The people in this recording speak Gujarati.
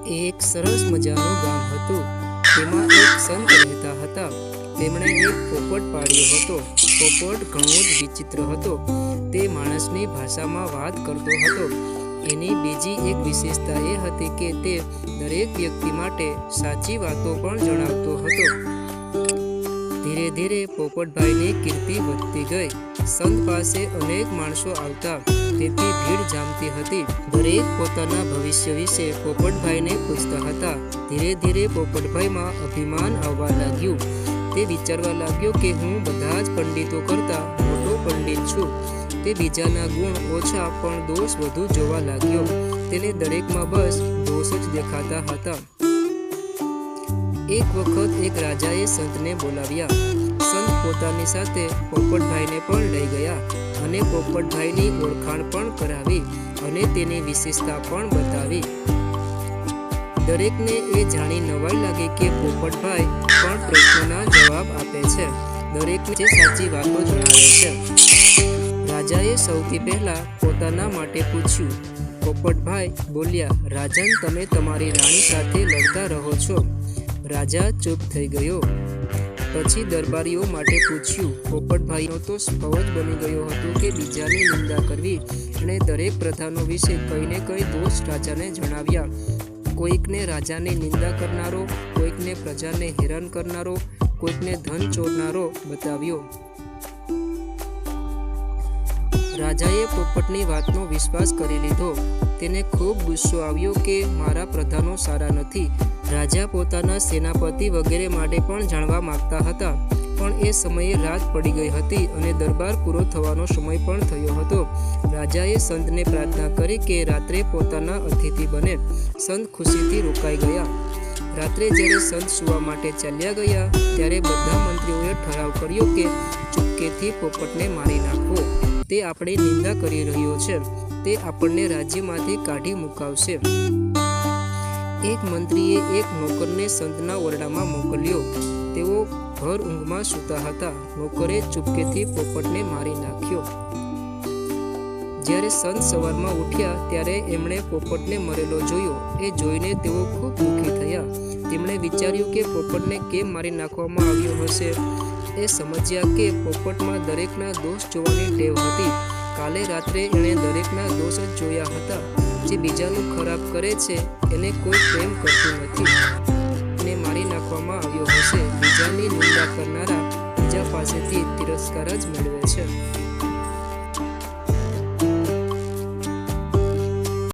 એક સરસ મજાનું ગામ હતું. તેમાં એક સંત રહેતા હતા. તેમણે એક પોપટ પાળ્યો હતો. પોપટ ઘણો જ વિચિત્ર હતો. તે માણસની ભાષામાં વાત કરતો હતો. એની બીજી એક વિશેષતા એ હતી કે તે દરેક વ્યક્તિ માટે સાચી વાતો પણ જણાવતો હતો. ધીરે ધીરે પોપટભાઈની કીર્તિ વધતી ગઈ. સંત પાસે અનેક માણસો આવતા, તેથી ભીડ જામતી હતી. દરેક પોતાના ભવિષ્ય વિશે પોપટભાઈને પૂછતા હતા. ધીરે ધીરે પોપટભાઈમાં અભિમાન આવવા લાગ્યું. તે વિચારવા લાગ્યો કે હું બધા જ પંડિતો કરતા મોટો પંડિત છું. તે બીજાના ગુણ ઓછા પણ દોષ વધુ જોવા લાગ્યો. તેને દરેકમાં બસ દોષ જ દેખાતા હતા. એક વખત એક રાજાએ સંતને બોલાવ્યા. સંત પોતાની સાથે પોપટભાઈને પણ લઈ ગયા અને પોપટભાઈની ઓળખાણ પણ કરાવી અને તેની વિશેષતા પણ બતાવી. દરેકને એ જાણી નવાઈ લાગી કે પોપટભાઈ પણ પ્રશ્નના જવાબ આપે છે. દરેકને સાચી વાતો જણાવે છે. રાજાએ સૌથી પહેલા પોતાના માટે પૂછ્યું. પોપટભાઈ બોલ્યા, રાજન, તમે તમારી રાણી સાથે લડતા રહો છો. રાજા ચૂપ થઈ ગયો. પછી દરબારીઓ માટે પૂછ્યું. પોપટભાઈનો તો સ્વભાવ જ બની ગયો હતો કે બીજાની નિંદા કરવી. અને દરેક પ્રધાનો વિશે કંઈ ને કંઈ દોષ રાજાને જણાવ્યા. કોઈકને રાજાની નિંદા કરનારો, કોઈકને પ્રજાને હેરાન કરનારો, કોઈકને ધન ચોરનારો બતાવ્યો. રાજાએ પોપટની વાતનો વિશ્વાસ કરી લીધો. તેને ખૂબ ગુસ્સો આવ્યો કે મારા પ્રધાનો સારા નથી. રાજા પોતાના સેનાપતિ વગેરે માટે પણ જાણવા માંગતા હતા, પણ એ સમયે રાત પડી ગઈ હતી અને દરબાર પૂરો થવાનો સમય પણ થયો હતો. રાજાએ સંતને પ્રાર્થના કરી કે રાત્રે પોતાના અતિથિ બને. સંત ખુશીથી રોકાઈ ગયા. રાત્રે જ્યારે સંત સૂવા માટે ચાલ્યા ગયા, ત્યારે બધા મંત્રીઓએ ઠરાવ કર્યો કે ચૂપકેથી પોપટને મારી નાખવો. તે આપણી નિંદા કરી રહ્યો છે. તે આપણને રાજ્યમાંથી કાઢી મુકાવશે. એક મંત્રીએ એક નોકરને સંતના ઓરડામાં મોકલ્યો. તેઓ ભર ઊંઘમાં સૂતા હતા. નોકરે ચૂપકેથી પોપટને મારી નાખ્યો. જ્યારે સંત સવારમાં ઉઠ્યા ત્યારે એમણે પોપટને મરેલો જોયો. એ જોઈને તેઓ ખૂબ દુઃખી થયા. તેમણે વિચાર્યું કે પોપટને કેમ મારી નાખવામાં આવ્યો હશે. એ સમજ્યા કે પોપટમાં દરેકના દોષ જોવાની ટેવ હતી. કાલે રાત્રે એણે દરેકના દોષ જ જોયા હતા. જે બીજાનું ખરાબ કરે છે એને કોઈ પ્રેમ કરતું નથી. એને મારી નાખવામાં આવ્યો હશે. બીજાની નિંદા કરનારા બીજા પાસેથી તિરસ્કાર જ મેળવે છે.